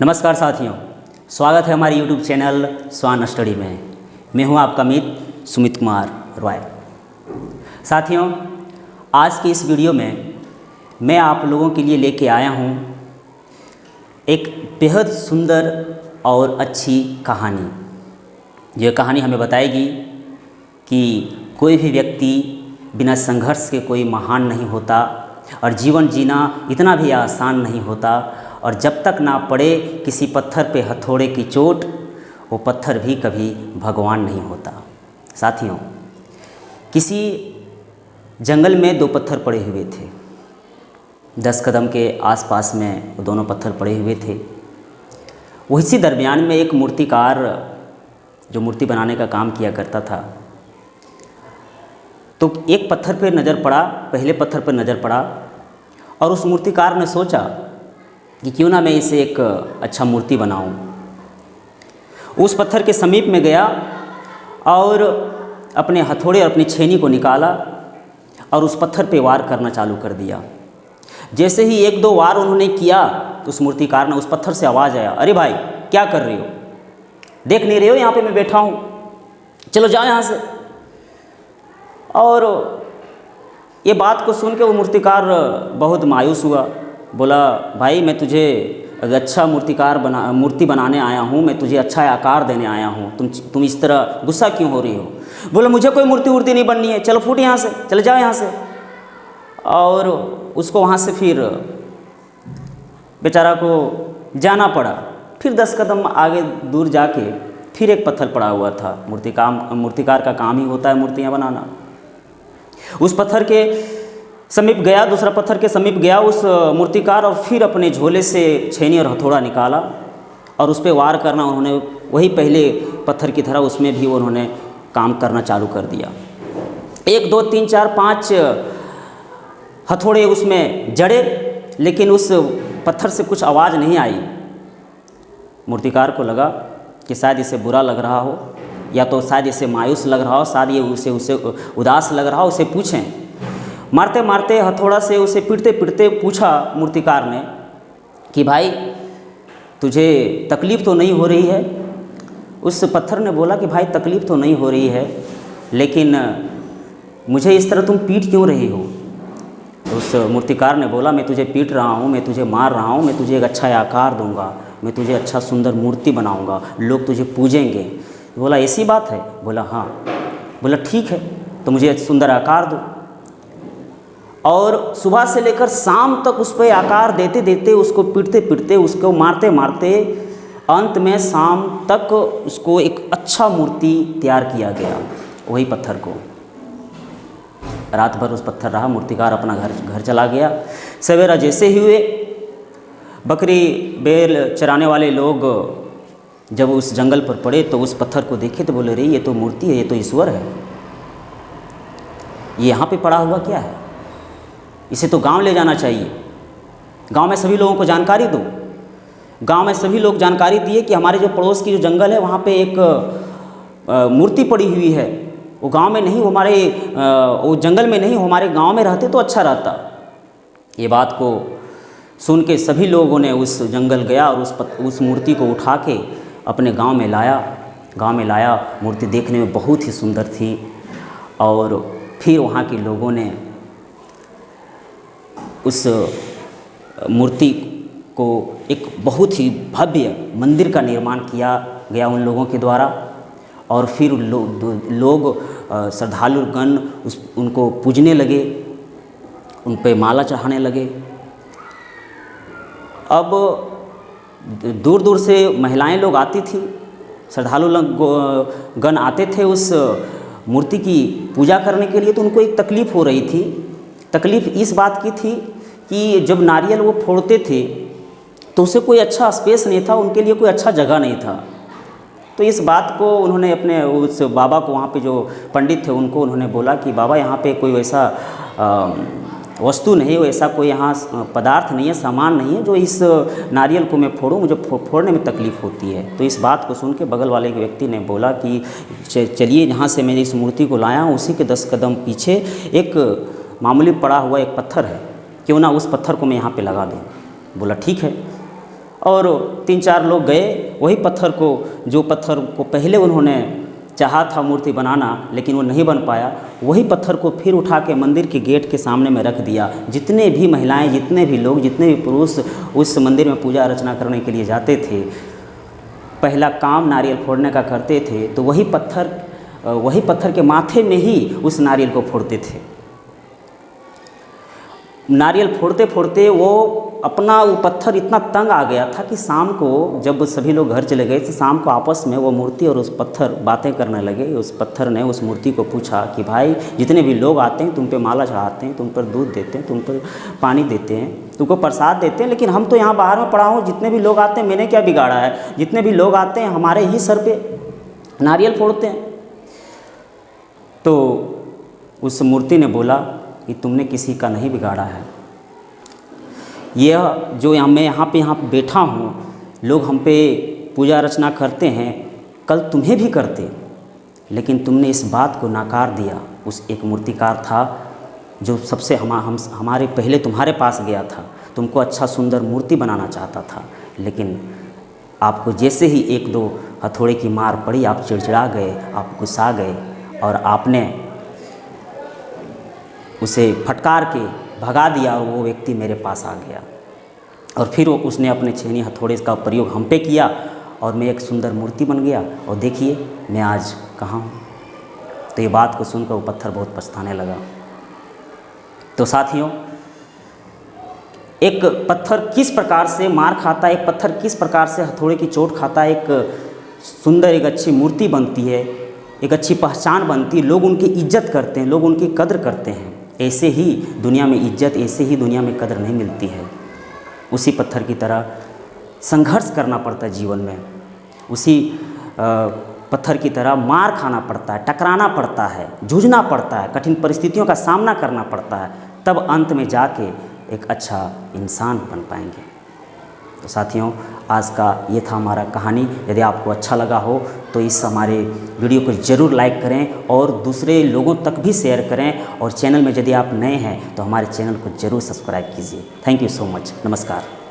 नमस्कार साथियों, स्वागत है हमारे YouTube चैनल स्वान स्टडी में। मैं हूं आपका मित्र सुमित कुमार रॉय। साथियों, आज की इस वीडियो में मैं आप लोगों के लिए लेके आया हूं एक बेहद सुंदर और अच्छी कहानी। यह कहानी हमें बताएगी कि कोई भी व्यक्ति बिना संघर्ष के कोई महान नहीं होता और जीवन जीना इतना भी आसान नहीं होता, और जब तक ना पड़े किसी पत्थर पे हथौड़े की चोट, वो पत्थर भी कभी भगवान नहीं होता। साथियों, किसी जंगल में दो पत्थर पड़े हुए थे। 10 कदम के आसपास में वो दोनों पत्थर पड़े हुए थे। उसी दरमियान में एक मूर्तिकार जो मूर्ति बनाने का काम किया करता था, तो एक पत्थर पर नज़र पड़ा, पहले पत्थर पर नज़र पड़ा, और उस मूर्तिकार ने सोचा कि क्यों ना मैं इसे एक अच्छा मूर्ति बनाऊं। उस पत्थर के समीप में गया और अपने हथौड़े और अपनी छेनी को निकाला और उस पत्थर पे वार करना चालू कर दिया। जैसे ही 1-2 वार उन्होंने किया, उस मूर्तिकार ने, उस पत्थर से आवाज़ आया, अरे भाई क्या कर रहे हो, देख नहीं रहे हो यहाँ पे मैं बैठा हूँ, चलो जाओ यहाँ से। और ये बात को सुन के वो मूर्तिकार बहुत मायूस हुआ। बोला, भाई मैं तुझे अच्छा मूर्ति बनाने आया हूँ, मैं तुझे अच्छा आकार देने आया हूँ, तुम इस तरह गुस्सा क्यों हो रही हो। बोला, मुझे कोई मूर्ति नहीं बननी है, चलो फूट यहाँ से, चले जाओ यहाँ से। और उसको वहाँ से फिर बेचारा को जाना पड़ा। फिर 10 कदम आगे दूर जाके फिर एक पत्थर पड़ा हुआ था। मूर्तिकार का काम ही होता है मूर्तियाँ बनाना। उस पत्थर के समीप गया, दूसरा पत्थर के समीप गया उस मूर्तिकार, और फिर अपने झोले से छेनी और हथौड़ा निकाला और उस पर वार करना उन्होंने वही पहले पत्थर की तरह उसमें भी उन्होंने काम करना चालू कर दिया। 1 2 3 4 5 हथौड़े उसमें जड़े, लेकिन उस पत्थर से कुछ आवाज़ नहीं आई। मूर्तिकार को लगा कि शायद इसे बुरा लग रहा हो, या तो शायद इसे मायूस लग रहा हो, शायद ये उसे उदास लग रहा हो। उसे पूछें। मारते मारते हथौड़ा से उसे पीटते पीटते पूछा मूर्तिकार ने कि भाई तुझे तकलीफ़ तो नहीं हो रही है। उस पत्थर ने बोला कि भाई तकलीफ़ तो नहीं हो रही है, लेकिन मुझे इस तरह तुम पीट क्यों रही हो। तो उस मूर्तिकार ने बोला, मैं तुझे पीट रहा हूँ, मैं तुझे मार रहा हूँ, मैं तुझे एक अच्छा आकार दूंगा, मैं तुझे अच्छा सुंदर मूर्ति बनाऊंगा, लोग तुझे पूजेंगे। बोला, ऐसी बात है। बोला, हाँ। बोला, ठीक है, तो मुझे सुंदर आकार दो। और सुबह से लेकर शाम तक उस पर आकार देते देते, उसको पीटते पीटते, उसको मारते मारते, अंत में शाम तक उसको एक अच्छा मूर्ति तैयार किया गया, वही पत्थर को। रात भर उस पत्थर रहा। मूर्तिकार अपना घर चला गया। सवेरा जैसे ही हुए, बकरी बैल चराने वाले लोग जब उस जंगल पर पड़े तो उस पत्थर को देखे तो बोले, रे ये तो मूर्ति है, ये तो ईश्वर है, ये यहाँ पे पड़ा हुआ क्या है, इसे तो गांव ले जाना चाहिए, गांव में सभी लोगों को जानकारी दो। गांव में सभी लोग जानकारी दिए कि हमारे जो पड़ोस की जो जंगल है वहाँ पे एक मूर्ति पड़ी हुई है, वो गांव में नहीं, वो जंगल में नहीं, हमारे गांव में रहते तो अच्छा रहता। ये बात को सुन के सभी लोगों ने उस जंगल गया और उस मूर्ति को उठा के अपने गांव में लाया। मूर्ति देखने में बहुत ही सुंदर थी। और फिर वहाँ के लोगों ने उस मूर्ति को एक बहुत ही भव्य मंदिर का निर्माण किया गया उन लोगों के द्वारा। और फिर लोग श्रद्धालुगण उनको पूजने लगे, उन पे माला चढ़ाने लगे। अब दूर दूर से महिलाएं लोग आती थी, श्रद्धालु गण आते थे उस मूर्ति की पूजा करने के लिए। तो उनको एक तकलीफ़ हो रही थी। तकलीफ़ इस बात की थी कि जब नारियल वो फोड़ते थे तो उसे कोई अच्छा स्पेस नहीं था, उनके लिए कोई अच्छा जगह नहीं था। तो इस बात को उन्होंने अपने उस बाबा को, वहाँ पे जो पंडित थे उनको उन्होंने बोला कि बाबा यहाँ पे कोई वैसा वस्तु नहीं, वैसा कोई यहाँ पदार्थ नहीं है, सामान नहीं है जो इस नारियल को मैं फोड़ूं, मुझे फोड़ने में तकलीफ़ होती है। तो इस बात को सुन के बगल वाले व्यक्ति ने बोला कि चलिए, यहाँ से मैं इस मूर्ति को लाया हूँ, उसी के 10 कदम पीछे एक मामूली पड़ा हुआ एक पत्थर है, क्यों ना उस पत्थर को मैं यहाँ पे लगा दूँ। बोला ठीक है। और 3-4 लोग गए वही पत्थर को, जो पत्थर को पहले उन्होंने चाहा था मूर्ति बनाना लेकिन वो नहीं बन पाया, वही पत्थर को फिर उठा के मंदिर के गेट के सामने में रख दिया। जितने भी महिलाएं, जितने भी लोग, जितने भी पुरुष उस मंदिर में पूजा अर्चना करने के लिए जाते थे, पहला काम नारियल फोड़ने का करते थे, तो वही पत्थर के माथे में ही उस नारियल को फोड़ते थे। नारियल फोड़ते फोड़ते वो पत्थर इतना तंग आ गया था कि शाम को जब सभी लोग घर चले गए तो शाम को आपस में वो मूर्ति और उस पत्थर बातें करने लगे। उस पत्थर ने उस मूर्ति को पूछा कि भाई, जितने भी लोग आते हैं तुम पे माला चढ़ाते हैं, तुम पर दूध देते हैं, तुम पर पानी देते हैं, तुमको प्रसाद देते हैं, लेकिन हम तो यहाँ बाहर में पड़ा हूँ, जितने भी लोग आते हैं मैंने क्या बिगाड़ा है, जितने भी लोग आते हैं हमारे ही सर पे नारियल फोड़ते हैं। तो उस मूर्ति ने बोला कि तुमने किसी का नहीं बिगाड़ा है, यह जो मैं यहाँ पे बैठा हूँ, लोग हम पे पूजा अर्चना करते हैं, कल तुम्हें भी करते, लेकिन तुमने इस बात को नकार दिया। उस एक मूर्तिकार था जो सबसे हमारे पहले तुम्हारे पास गया था, तुमको अच्छा सुंदर मूर्ति बनाना चाहता था, लेकिन आपको जैसे ही 1-2 हथौड़े की मार पड़ी आप चिड़चिड़ा गए, आप गुस्सा गए और आपने उसे फटकार के भगा दिया और वो व्यक्ति मेरे पास आ गया। और फिर उसने अपने छेनी हथौड़े का प्रयोग हम पे किया और मैं एक सुंदर मूर्ति बन गया, और देखिए मैं आज कहाँ हूँ। तो ये बात को सुनकर वो पत्थर बहुत पछताने लगा। तो साथियों, एक पत्थर किस प्रकार से मार खाता है, एक पत्थर किस प्रकार से हथौड़े की चोट खाता है, एक सुंदर एक अच्छी मूर्ति बनती है, एक अच्छी पहचान बनती है, लोग उनकी इज्जत करते हैं, लोग उनकी कद्र करते हैं। ऐसे ही दुनिया में इज्जत, ऐसे ही दुनिया में कद्र नहीं मिलती है। उसी पत्थर की तरह संघर्ष करना पड़ता है जीवन में, उसी पत्थर की तरह मार खाना पड़ता है, टकराना पड़ता है, जूझना पड़ता है, कठिन परिस्थितियों का सामना करना पड़ता है, तब अंत में जाके एक अच्छा इंसान बन पाएंगे। तो साथियों, आज का ये था हमारा कहानी। यदि आपको अच्छा लगा हो तो इस हमारे वीडियो को ज़रूर लाइक करें और दूसरे लोगों तक भी शेयर करें, और चैनल में यदि आप नए हैं तो हमारे चैनल को ज़रूर सब्सक्राइब कीजिए। Thank you so much. नमस्कार।